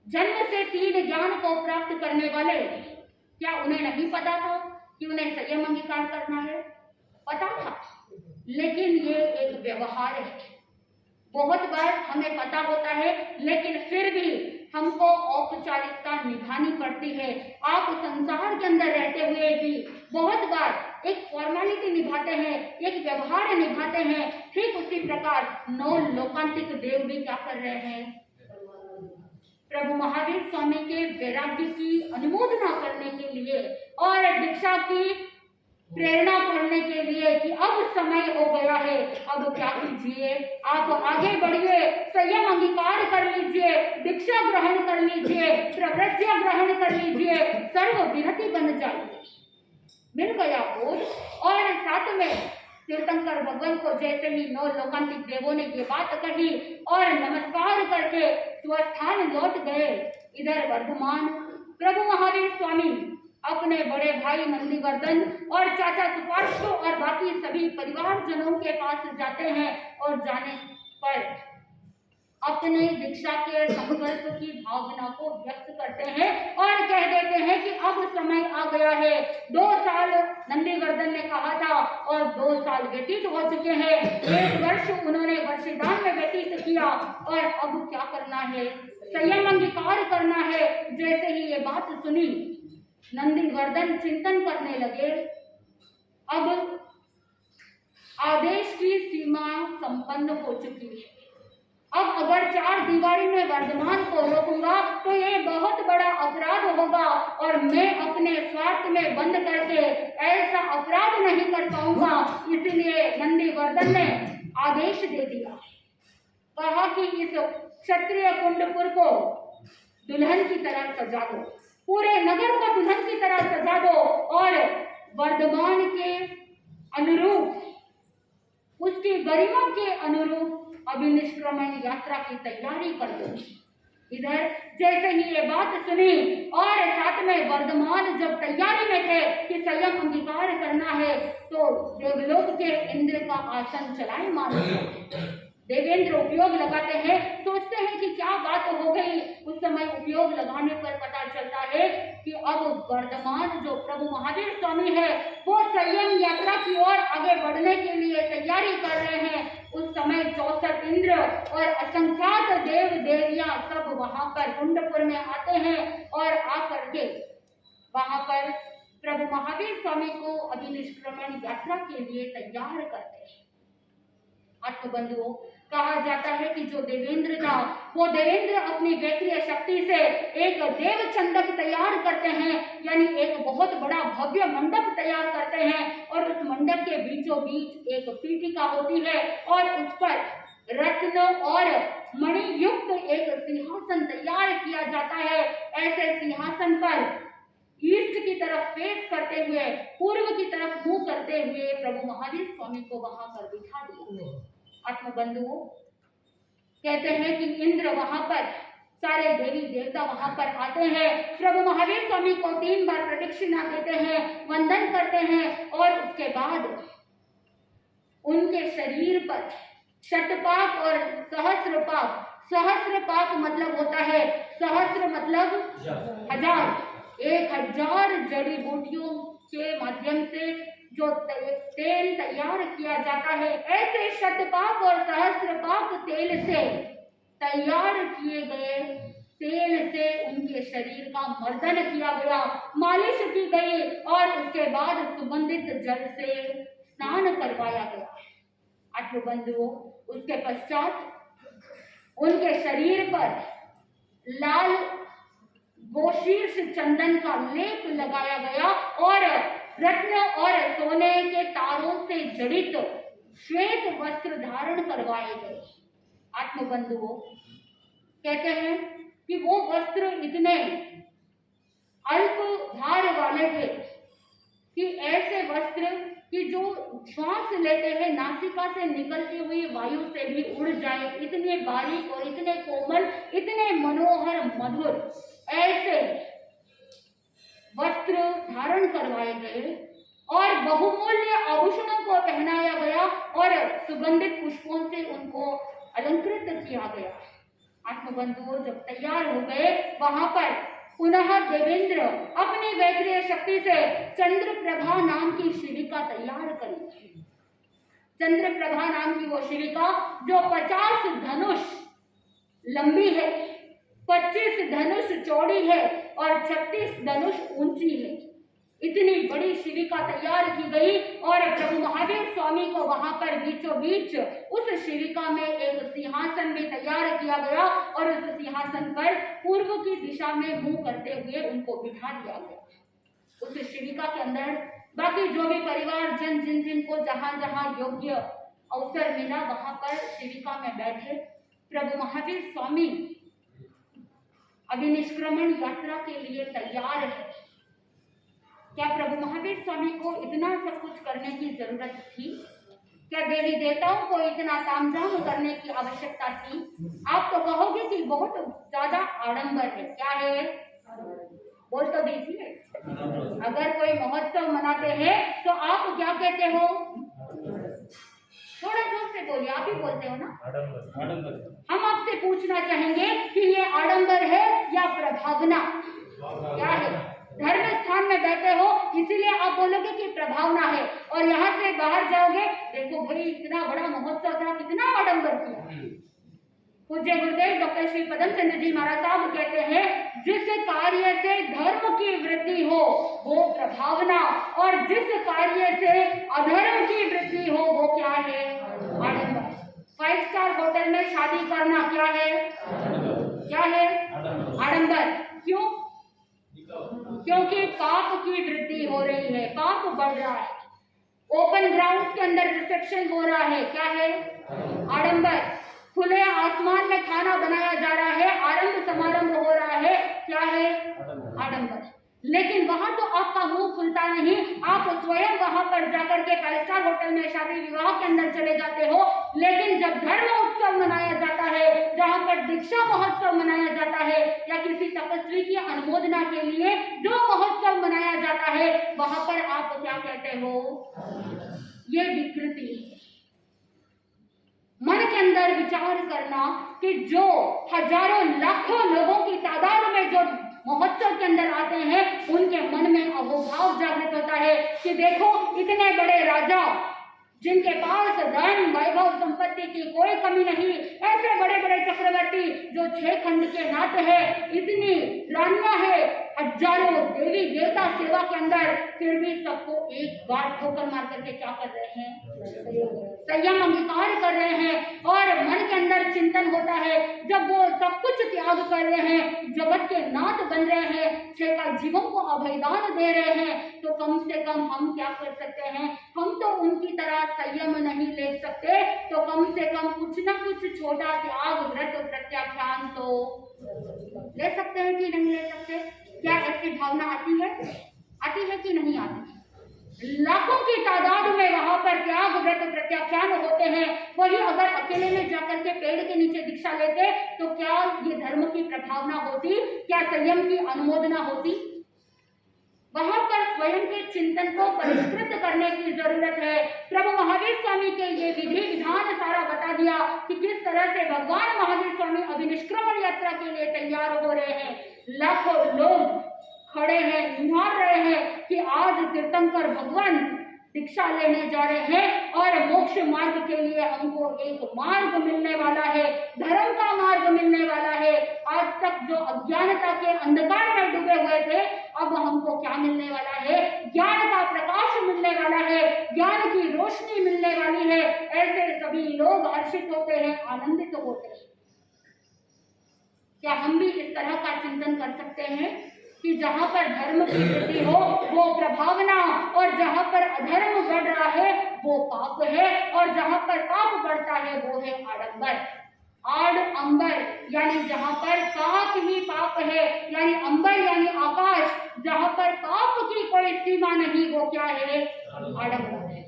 जन्म से 3 ज्ञान को प्राप्त करने वाले, क्या उन्हें नहीं पता था कि उन्हें संयम अंगीकार करना है? पता था, लेकिन ये एक व्यवहार है। बहुत बार हमें पता होता है लेकिन फिर भी हमको औपचारिकता निभानी पड़ती है। आप संसार के अंदर रहते हुए भी बहुत बार एक फॉर्मेलिटी निभाते हैं, एक व्यवहार निभाते हैं। ठीक उसी प्रकार 9 लोकांतिक देव भी क्या कर रहे हैं, प्रभु महावीर स्वामी के वैराग्य की अनुमोदना करने के लिए और दीक्षा की प्रेरणा करने के लिए कि अब समय हो गया है, अब क्या कीजिए, आप आगे बढ़िए, संयम अंगीकार कर लीजिए, दीक्षा ग्रहण कर लीजिए, प्रव्रज्य ग्रहण कर लीजिए, सर्व विरति बन जाइए। मिल गया बोध। और साथ में तीर्थंकर भगवान को जैसे ही 9 लोकांतिक देवों ने ये बात कही और नमस्कार करके स्वस्थान लौट गए, इधर वर्धमान प्रभु महावीर स्वामी अपने बड़े भाई नंदीवर्धन और चाचा सुपार्श्व और बाकी सभी परिवारजनों के पास जाते हैं। और जाने पर अपने दीक्षा के संकल्प की भावना को व्यक्त करते हैं और कह देते हैं कि अब समय आ गया है। 2 साल नंदीवर्धन ने कहा था और 2 साल व्यतीत हो चुके हैं। 1 वर्ष उन्होंने वर्षदान में व्यतीत किया और अब क्या करना है, संयम अंगीकार करना है। जैसे ही ये बात सुनी नंदीवर्धन चिंतन करने लगे, अब आदेश की सीमा संपन्न हो चुकी है। अब अगर 4 दीवारी में वर्धमान को रोकूंगा तो ये बहुत बड़ा अपराध होगा और मैं अपने स्वार्थ में बंद करके ऐसा अपराध नहीं कर पाऊंगा। इसलिए नंदीवर्धन ने आदेश दे दिया, कहा कि इस क्षत्रिय कुंडपुर को दुल्हन की तरह सजा दो, पूरे नगर को दुल्हन की तरह सजा दो और वर्धमान के अनुरूप, उसकी गरिमा के अनुरूप अभिनिष्क्रमण यात्रा की तैयारी कर दो। इधर जैसे ही ये बात सुनी और साथ में वर्धमान जब तैयारी में थे कि संयम अंगीकार करना है, तो देवलोक के इंद्र का आसन चलाए मान देवेंद्र उपयोग लगाते हैं, सोचते हैं कि क्या बात हो गई। उस समय उपयोग लगाने पर पता चलता है कि अब वर्धमान जो प्रभु महावीर स्वामी है वो संयम यात्रा की ओर आगे बढ़ने के लिए तैयारी कर रहे हैं। उस समय 64 इंद्र और असंख्यात देव देवियां सब वहां पर कुंडपुर में आते हैं और आकर के वहां पर प्रभु महावीर स्वामी को अभिनिष्क्रमण यात्रा के लिए तैयार करते हैं। आत्मबंधुओं, कहा जाता है कि जो देवेंद्र था वो देवेंद्र अपनी व्यक्तिगत शक्ति से एक देव चंदक तैयार करते हैं, यानी एक बहुत बड़ा भव्य मंडप तैयार करते हैं और उस मंडप के बीचों बीच एक पीठिका होती है और उस पर रत्न और मणि युक्त एक सिंहासन तैयार किया जाता है। ऐसे सिंहासन पर ईस्ट की तरफ फेस करते हुए, पूर्व की तरफ मुंह करते हुए प्रभु महावीर स्वामी को वहां पर बिठा दिया। आत्मबंधुओं, कहते हैं कि इंद्र वहां पर, सारे देवी देवता वहां पर आते हैं, प्रभु महावीर स्वामी को 3 बार प्रदक्षिणा देते हैं, वंदन करते हैं और उसके बाद उनके शरीर पर शतपाक और सहस्रपाक, सहस्रपाक मतलब होता है, सहस्र मतलब 1000, 1000 जड़ी बूटियों के माध्यम से जो तेल तैयार किया जाता है, ऐसे शतपाक और सहस्रपाक तेल से तैयार किए गए तेल से उनके शरीर का मर्दन किया गया, मालिश की गई और उसके बाद सुगंधित जल से स्नान करवाया गया। आत्मबंधुओं, उसके पश्चात उनके शरीर पर लाल गोशीर्ष चंदन का लेप लगाया गया और रत्न और सोने के तारों से जड़ित श्वेत वस्त्र धारण करवाए गए। आत्मबंधुओं, कहते हैं कि वो वस्त्र इतने अल्प भार वाले थे कि ऐसे वस्त्र कि जो श्वास लेते हैं नासिका से निकलती हुई वायु से भी उड़ जाए, इतने बारीक और इतने कोमल, इतने मनोहर मधुर ऐसे वस्त्र धारण करवाए गए और बहुमूल्य आभूषणों को पहनाया गया और सुगंधित पुष्पों से उनको अलंकृत किया गया। आत्मबंधुओं, जब तैयार हो गए, वहां पर पुनः देवेंद्र अपनी वैद्य शक्ति से चंद्रप्रभा नाम की शिविका तैयार करी। चंद्रप्रभा नाम की वो शिविका जो 50 धनुष लंबी है, 25 धनुष चौड़ी है और 36 धनुष ऊंची है, इतनी बड़ी शिविका तैयार की गई और प्रभु महावीर स्वामी को वहां पर बीचों बीच उस शिविका में एक सिंहासन भी तैयार किया गया और उस सिंहासन पर पूर्व की दिशा में मुंह करते हुए उनको बिठा दिया गया। उस शिविका के अंदर बाकी जो भी परिवार जन जिन जिनको जहां जहां योग्य अवसर मिला वहां पर शिविका में बैठे। प्रभु महावीर स्वामी अभिनिष्क्रमण यात्रा के लिए तैयार है। क्या प्रभु महावीर स्वामी को इतना सब कुछ करने की जरूरत थी? क्या देवी देवताओं को इतना तामझाम करने की आवश्यकता थी? आप तो कहोगे कि बहुत ज्यादा आडंबर है। क्या है? बोल तो दीजिए। अगर कोई महोत्सव मनाते हैं तो आप क्या कहते हो? थोड़ा जोर से बोलिए, आप ही बोलते हो ना। आडंबर। हम आपसे पूछना चाहेंगे कि ये आडंबर है या प्रभावना, क्या है? धर्म स्थान में बैठे हो इसीलिए आप बोलोगे कि प्रभावना है, और यहाँ से बाहर जाओगे, देखो भाई इतना बड़ा महोत्सव था, कितना आडंबर किया। पूज्य गुरुदेव डॉक्टर श्री पदम चंद्र जी महाराज साहब कहते हैं, जिस कार्य से धर्म की वृद्धि हो वो प्रभावना, और जिस कार्य से अधर्म की वृद्धि हो वो क्या है? आडंबर। 5 स्टार होटल में शादी करना क्या है? क्या है? आडंबर। क्यों? क्योंकि पाप की वृद्धि हो रही है, पाप बढ़ रहा है। ओपन ग्राउंड के अंदर रिसेप्शन हो रहा है, क्या है? आडंबर। खुले आसमान में खाना बनाया जा रहा है, आरंभ समारंभ हो रहा है, क्या है? आडंबर। लेकिन वहां तो आपका मुंह खुलता नहीं, आप स्वयं वहां पर जाकर के 5 स्टार होटल में शादी विवाह के अंदर चले जाते हो। लेकिन जब धर्म उत्सव मनाया जाता है, जहां पर दीक्षा महोत्सव मनाया जाता है, या किसी तपस्वी की अनुमोदना के लिए जो महोत्सव मनाया जाता है, वहां पर आप क्या कहते हो? ये विकृति है। मन के अंदर विचार करना कि जो हजारों लाखों लोगों की तादाद में जो महोत्सव के अंदर आते हैं, उनके मन में अहोभाव जागृत होता है कि देखो इतने बड़े राजा जिनके पास धन वैभव संपत्ति की कोई कमी नहीं, ऐसे बड़े बड़े चक्रवर्ती जो 6 खंड के नाथ है, इतनी रानियां है, हजारों देवी देवता सेवा के अंदर, फिर भी सबको एक बार ठोकर मार करके क्या कर रहे हैं? संयम अंगीकार कर रहे हैं। और मन के अंदर चिंतन होता है, जब वो सब कुछ त्याग कर रहे हैं, जगत के नाथ बन रहे हैं, 6 का जीवों को अभयदान दे रहे हैं, तो कम से कम हम क्या कर सकते हैं? हम तो उनकी तरह संयम नहीं ले सकते, तो कम से कम कुछ ना कुछ छोटा त्याग व्रत प्रत्याख्यान तो ले सकते हैं कि नहीं ले सकते? क्या ऐसी भावना आती है? आती है कि नहीं आती? लाखों की तादाद में वहां पर त्याग व्रत प्रत्याख्यान होते हैं। वही अगर अकेले में जाकर के पेड़ के नीचे दीक्षा लेते तो क्या ये धर्म की प्रभावना होती? क्या संयम की अनुमोदना होती? वहां पर स्वयं के चिंतन को परिष्कृत करने की जरूरत है। प्रभु महावीर स्वामी के ये विधि विधान सारा बता दिया कि किस तरह से भगवान महावीर स्वामी अभी निष्क्रमण यात्रा के लिए तैयार हो रहे हैं। लाखों लोग खड़े हैं, निहार रहे हैं कि आज तीर्थंकर भगवान दीक्षा लेने जा रहे हैं और मोक्ष मार्ग के लिए हमको एक मार्ग मिलने वाला है, धर्म का मार्ग मिलने वाला है। आज तक जो अज्ञानता के अंधकार में डूबे हुए थे, अब हमको क्या मिलने वाला है? ज्ञान का प्रकाश मिलने वाला है, ज्ञान की रोशनी मिलने वाली है। ऐसे सभी लोग हर्षित होते हैं, आनंदित होते हैं। क्या हम भी इस तरह का चिंतन कर सकते हैं कि जहां पर धर्म की वृद्धि हो वो प्रभावना, और जहां पर अधर्म बढ़ रहा है वो पाप है, और जहां पर पाप बढ़ता है वो है आडंबर। आड अंबर यानी जहां पर पाप ही पाप है, यानी अंबर यानी आकाश, जहां पर पाप की कोई सीमा नहीं, वो क्या है? आडंबर है।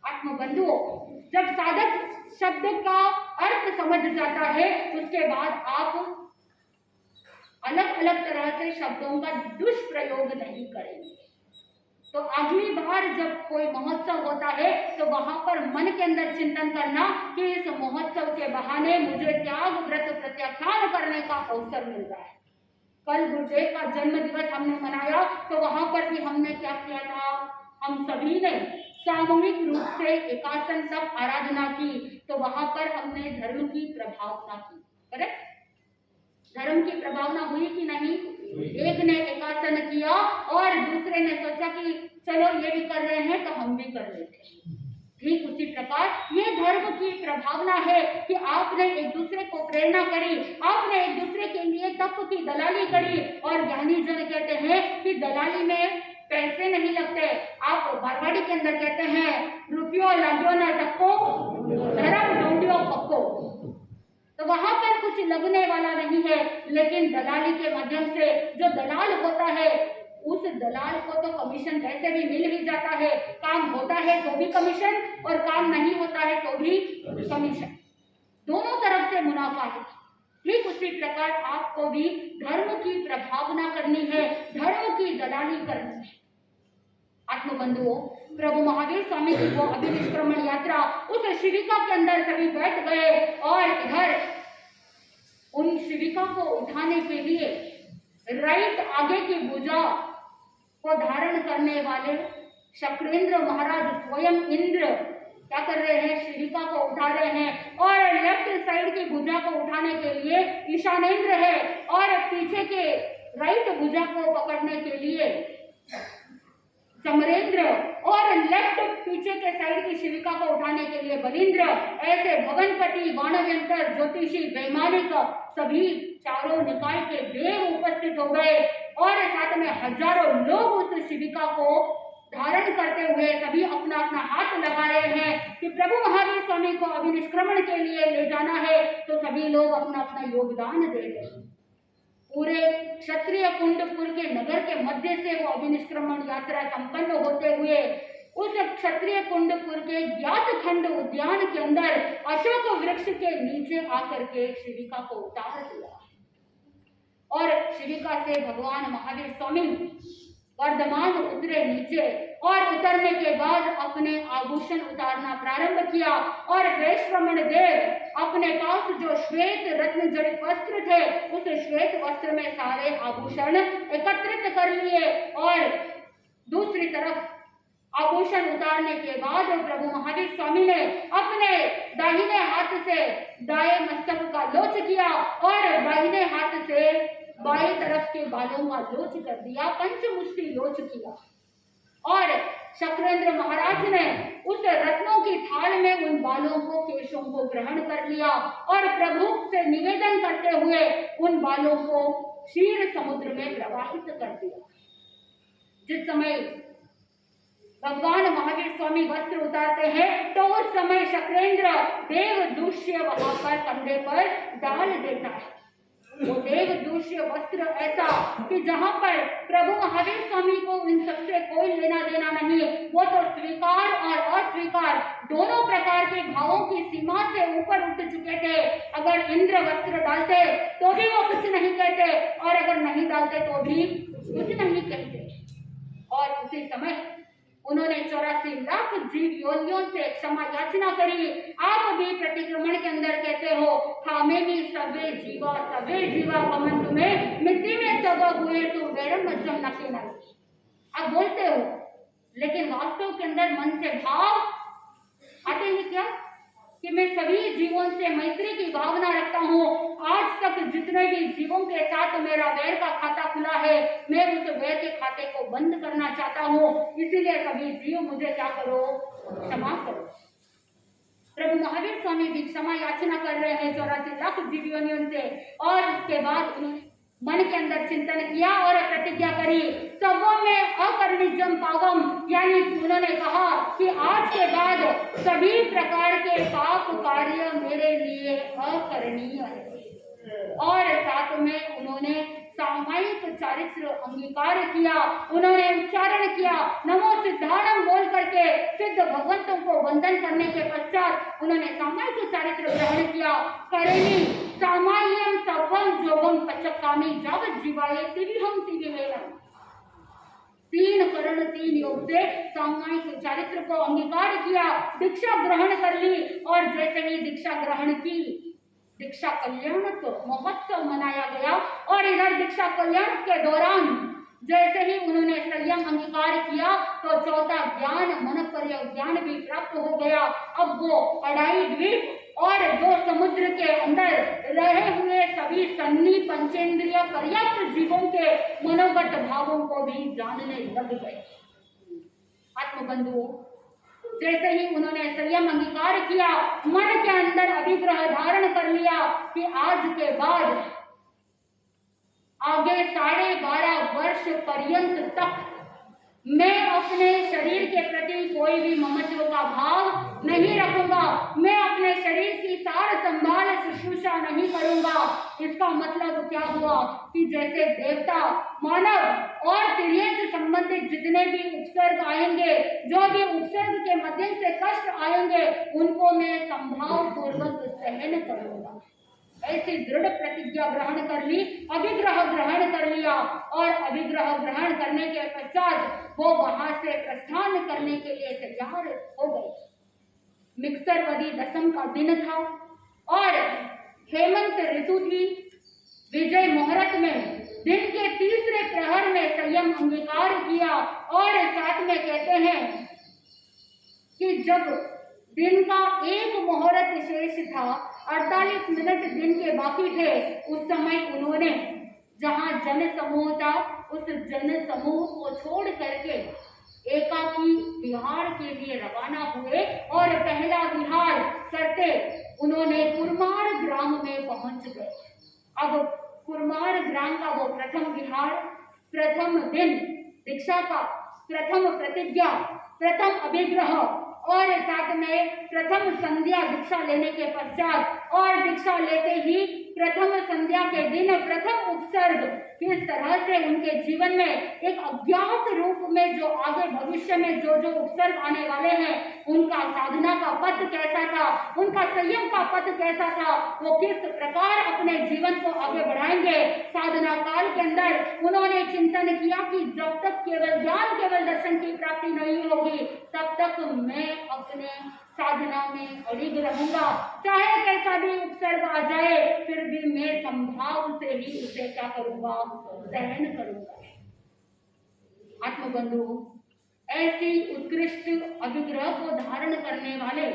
आत्मबंधुओं, जब साधक शब्द का अर्थ समझ जाता है, उसके बाद आप अलग अलग तरह से शब्दों का दुष्प्रयोग नहीं करेंगे। तो अगली बार जब कोई महोत्सव होता है तो वहां पर मन के अंदर चिंतन करना कि इस महोत्सव के बहाने मुझे त्याग व्रत प्रत्याख्यान करने का अवसर मिल रहा है। कल गुरुदेव का जन्म दिवस हमने मनाया, तो वहां पर भी हमने क्या किया था? हम सभी ने सामूहिक रूप से एकासन तप आराधना की। तो वहां पर हमने धर्म की प्रभावना की। करेक्ट? धर्म की प्रभावना हुई कि नहीं? एक ने एकासन किया और दूसरे ने सोचा कि चलो ये भी कर रहे हैं तो हम भी कर लेते हैं। ठीक उसी प्रकार ये धर्म की प्रभावना है कि आपने एक दूसरे को प्रेरणा करी, आपने एक दूसरे के लिए तप की दलाली करी। और ज्ञानी जन कहते हैं कि दलाली में पैसे नहीं लगते। आप मारवाड़ी के अंदर कहते हैं रुपयो लगो ना तक्को, धर्म ढूंढियो पक्को। तो वहां पर कुछ लगने वाला नहीं है, लेकिन दलाली के माध्यम से जो दलाल होता है उस दलाल को तो कमीशन वैसे भी मिल ही जाता है। काम होता है तो भी कमीशन, और काम नहीं होता है तो भी कमीशन, दोनों तरफ से मुनाफा है। ठीक उसी प्रकार आपको भी धर्म की प्रभावना करनी है, धर्म की दलाली करनी है। आत्मबंधुओं, प्रभु महावीर स्वामी की वो अभिनिष्क्रमण यात्रा, उस शिविका के अंदर सभी बैठ गए और इधर उन शिविका को उठाने के लिए राइट आगे की भुजा को धारण करने वाले शक्रेंद्र महाराज स्वयं इंद्र क्या कर रहे हैं, शिविका को उठा रहे हैं। और लेफ्ट साइड की भुजा को उठाने के लिए ईशानेंद्र है और पीछे के राइट भुजा को पकड़ने के लिए चमरेंद्र और लेफ्ट पीछे के साइड की शिविका को उठाने के लिए बलिंद्र। ऐसे भगनपति, वाणव्यंतर, ज्योतिषी, वैमानिक सभी चारों निकाय के देव उपस्थित हो गए और साथ में हजारों लोग उस शिविका को धारण करते हुए सभी अपना अपना हाथ लगा रहे हैं कि प्रभु महावीर स्वामी को अभिनिष्क्रमण के लिए ले जाना है। तो सभी लोग अपना अपना योगदान दे रहे हैं। पूरे क्षत्रिय कुंडपुर के नगर के मध्य से वो अभिनिष्क्रमण यात्रा संपन्न होते हुए उस क्षत्रिय कुंडपुर के ज्ञात खंड उद्यान के अंदर अशोक वृक्ष के नीचे आकर के शिविका को उतार दिया और शिविका से भगवान महावीर स्वामी वर्धमान उतरे नीचे और उतरने के बाद अपने आभूषण उतारना प्रारंभ किया और वैश्रमण देव अपने पास जो श्वेत रत्न जड़ित वस्त्र थे उस श्वेत वस्त्र में सारे आभूषण एकत्रित कर लिए और दूसरी तरफ आभूषण उतारने के बाद प्रभु महावीर स्वामी ने अपने दाहिने हाथ से दाएं मस्तक का लोच किया और दाहिने हाथ से बाएं तरफ के बालों का लोच कर दिया, पंचमुष्टि लोच किया और शक्रेंद्र महाराज ने उस रत्नों की थाल में उन बालों को, केशों को ग्रहण कर लिया और प्रभु से निवेदन करते हुए उन बालों को क्षीर समुद्र में प्रवाहित कर दिया। जिस समय भगवान महावीर स्वामी वस्त्र उतारते हैं तो उस समय शक्रेंद्र देव दूष्य वहां पर कंधे पर डाल देता है। वो देव दूष्य वस्त्र ऐसा कि जहां पर प्रभु महावीर स्वामी को इन सबसे कोई लेना देना नहीं, वो तो स्वीकार और अस्वीकार दोनों प्रकार के भावों की सीमा से ऊपर उठ चुके थे। अगर इंद्र वस्त्र डालते तो भी वो कुछ नहीं कहते और अगर नहीं डालते तो भी कुछ नहीं कहते। और उसी समय उन्होंने 84 लाख जीव योनियों से क्षमा याचना करी। आप भी प्रतिक्रमण के अंदर कहते हो थामे भी सवे जीवा कमन तुम्हें मिट्टी में सब हुए तो वैरम मध्यम नके नहीं। आप बोलते हो लेकिन वास्तव के अंदर मन से भाव आते हैं क्या कि मैं सभी जीवों से मैत्री की भावना रखता हूँ। आज तक जितने भी जीवों के साथ मेरा वैर का खाता खुला है मैं उस वैर के खाते को बंद करना चाहता हूँ, इसीलिए सभी जीव मुझे क्या करो, क्षमा करो। प्रभु महावीर स्वामी भी क्षमा याचना कर रहे हैं 84 लाख जीव योनियों से और उसके बाद उन्होंने मन के अंदर चिंतन किया और प्रतिज्ञा करी सबों में अकर्णिजम पावम, यानी उन्होंने कहा कि आज के बाद सभी प्रकार के पाप कार्य मेरे लिए अकरणीय है। और साथ में उन्होंने सामायिक चारित्र अंगीकार किया, उन्होंने उच्चारण किया नमो सिद्धाणम बोल करके सिद्ध भगवंतों को वंदन करने के पश्चात उन्होंने सामायिक चारित्र ग्रहण किया। करेणी सामाय्यम सर्वम जोगम पचकामी जब जीवाये तिविहम तिविहेयम, 3 करण 3 योग से सामायिक चारित्र को अंगीकार किया, दीक्षा ग्रहण कर ली और जैसे ही दीक्षा ग्रहण की दीक्षा कल्याण तो महोत्सव मनाया गया। और इधर दीक्षा कल्याण के दौरान जैसे ही उन्होंने संयम अंगीकार किया तो चौथा ज्ञान मन पर्य ज्ञान भी प्राप्त हो गया। अब वो अढ़ाई द्वीप और जो समुद्र के अंदर रहे हुए सभी सन्नी पंचेंद्रिय पर्याप्त जीवों के मनोगत भावों को भी जानने लग गए। आत्मबंधुओं, जैसे ही उन्होंने संयम अंगीकार किया, मन के अंदर अभिग्रह धारण कर लिया कि आज के बाद आगे 12.5 वर्ष पर्यंत तक मैं अपने शरीर के प्रति कोई भी ममत्व का भाव नहीं रखूंगा, मैं अपने शरीर की सार संभाल शुश्रूषा नहीं करूंगा। इसका मतलब क्या हुआ कि जैसे देवता, मानव और तिर्यक से संबंधित जितने भी उपसर्ग आएंगे, जो भी उपसर्ग के माध्यम से कष्ट आएंगे, उनको मैं संभाव पूर्वक सहन करूंगा। ऐसी दृढ़ प्रतिज्ञा ग्रहण कर ली, अभिग्रह ग्रहण कर लिया और अभिग्रह ग्रहण करने के पश्चात वो वहां से प्रस्थान करने के लिए तैयार हो गए। मिक्सरवदी दशम का दिन था और हेमंत ऋतु थी। विजय मुहूर्त में दिन के तीसरे प्रहर में संयम अंगीकार किया और साथ में कहते हैं कि जब दिन का एक मुहूर्त शेष था, 48 मिनट दिन के बाकी थे, उस समय उन्होंने जहां जन समूह था उस जन समूह को छोड़ करके एकाकी विहार के लिए रवाना हुए और पहला विहार करते उन्होंने कुरमार ग्राम में पहुंच गए। अब कुरमार ग्राम का वो प्रथम विहार, प्रथम दिन दीक्षा का, प्रथम प्रतिज्ञा, प्रथम अभिग्रह और साथ में प्रथम संध्या दीक्षा लेने के पश्चात और दीक्षा लेते ही प्रथम संध्या के दिन प्रथम उपसर्ग, किस तरह से उनके जीवन में एक अज्ञात रूप में जो आगे भविष्य में जो जो उपसर्ग आने वाले हैं, उनका साधना का पथ कैसा था, उनका संयम का पथ कैसा था, वो किस प्रकार अपने जीवन को आगे बढ़ाएंगे। साधना काल के अंदर उन्होंने चिंतन किया कि जब तक केवल ज्ञान, केवल दर्शन की प्राप्ति नहीं होगी, तब तक मैं अपने साधना में अड़िग रहूंगा। चाहे कैसा भी उपसर्ग आ जाए, फिर भी मैं संभाव से ही उसे क्या करूंगा, सहन करूंगा। आत्मबंधु, ऐसी उत्कृष्ट अभिग्रह को धारण करने वाले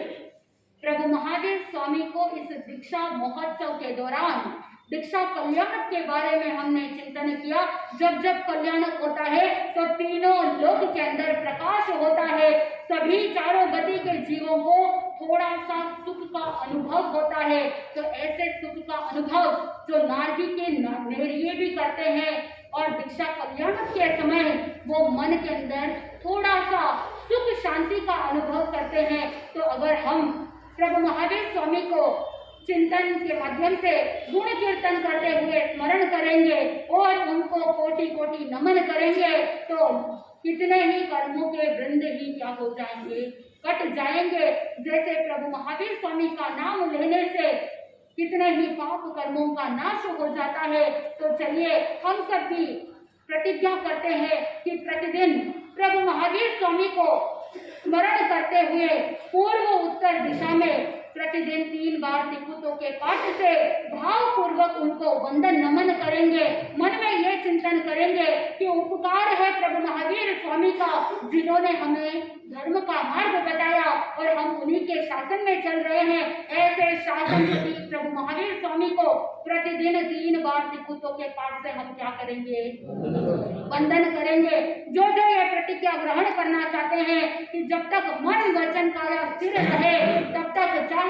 प्रभु महावीर स्वामी को इस दीक्षा महोत्सव के दौरान दीक्षा कल्याण के बारे में हमने चिंतन किया। जब जब कल्याण होता है तो तीनों लोक के अंदर प्रकाश होता है, सभी चारों गति के जीवों को थोड़ा सा सुख का अनुभव होता है। तो ऐसे सुख का अनुभव जो नारदी के नेरिये भी करते हैं और दीक्षा कल्याण के समय वो मन के अंदर थोड़ा सा सुख शांति का अनुभव करते हैं। तो अगर हम प्रभु महावीर स्वामी को चिंतन के माध्यम से गुण कीर्तन करते हुए स्मरण करेंगे और उनको कोटि कोटि नमन करेंगे, तो कितने ही कर्मों के वृंद ही क्या हो जाएंगे, कट जाएंगे। जैसे प्रभु महावीर स्वामी का नाम लेने से कितने ही पाप कर्मों का नाश हो जाता है। तो चलिए हम सब भी प्रतिज्ञा करते हैं कि प्रतिदिन प्रभु महावीर स्वामी को स्मरण करते हुए पूर्व उत्तर दिशा में प्रतिदिन 3 बार त्रिकुटों के पाठ से भावपूर्वक उनको वंदन नमन करेंगे। मन में ये चिंतन करेंगे कि उपकार है प्रभु महावीर स्वामी का, जिन्होंने हमें धर्म का मार्ग बताया और हम उन्हीं के शासन में चल रहे हैं। ऐसे शासन प्रभु महावीर स्वामी को प्रतिदिन 3 बार त्रिकुटों के पाठ से हम क्या करेंगे, वंदन करेंगे। जो जो ये प्रतिज्ञा ग्रहण करना चाहते हैं कि जब तक मन वचन काया स्थिर रहे, तब तक चाहे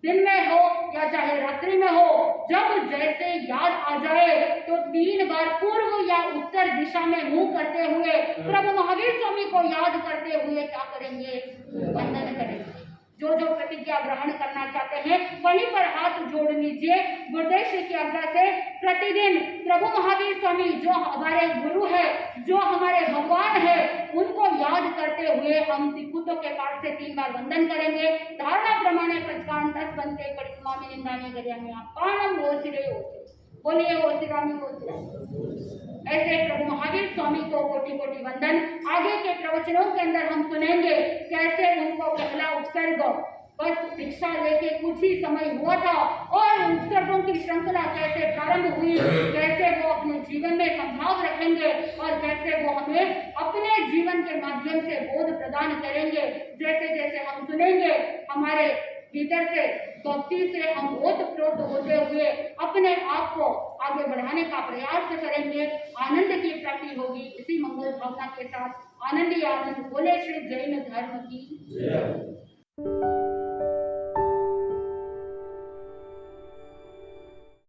दिन में हो या चाहे रात्रि में हो, जब जैसे याद आ जाए तो 3 बार पूर्व या उत्तर दिशा में मुंह करते हुए प्रभु महावीर स्वामी को याद करते हुए क्या करेंगे, वंदन करेंगे। जो जो प्रतिज्ञा ग्रहण करना चाहते हैं वहीं पर हाथ जोड़ लीजिए। गुरुदेव श्री की आज्ञा से प्रतिदिन प्रभु महावीर स्वामी जो हमारे गुरु है, जो हमारे भगवान है, उनको याद करते हुए हम त्रिकुटों के पाठ से 3 बार वंदन करेंगे। धारणा प्रमाणे पंचकान 10 बनते परिक्रमा में निंदा में गरिया में आप पानम हो सिरे हो, बोलिए हो सिरामी हो सिरा। ऐसे प्रभु महावीर स्वामी को कोटि कोटि वंदन। आगे के प्रवचनों के अंदर हम सुनेंगे कैसे उनको पहला उपसर्ग बस दीक्षा लेके कुछ ही समय हुआ था और उपसर्गों की श्रृंखला कैसे प्रारंभ हुई, कैसे वो अपने जीवन में संभाव रखेंगे और कैसे वो हमें अपने जीवन के माध्यम से बोध प्रदान करेंगे। जैसे जैसे हम सुनेंगे हमारे भीतर से भक्ति से हम ओतप्रोत होते हुए अपने आप को आगे बढ़ाने का प्रयास करेंगे, आनंद की प्राप्ति होगी। इसी मंगल भावना के साथ आनंद ही आनंद। बोले श्री जैन धर्म की जय।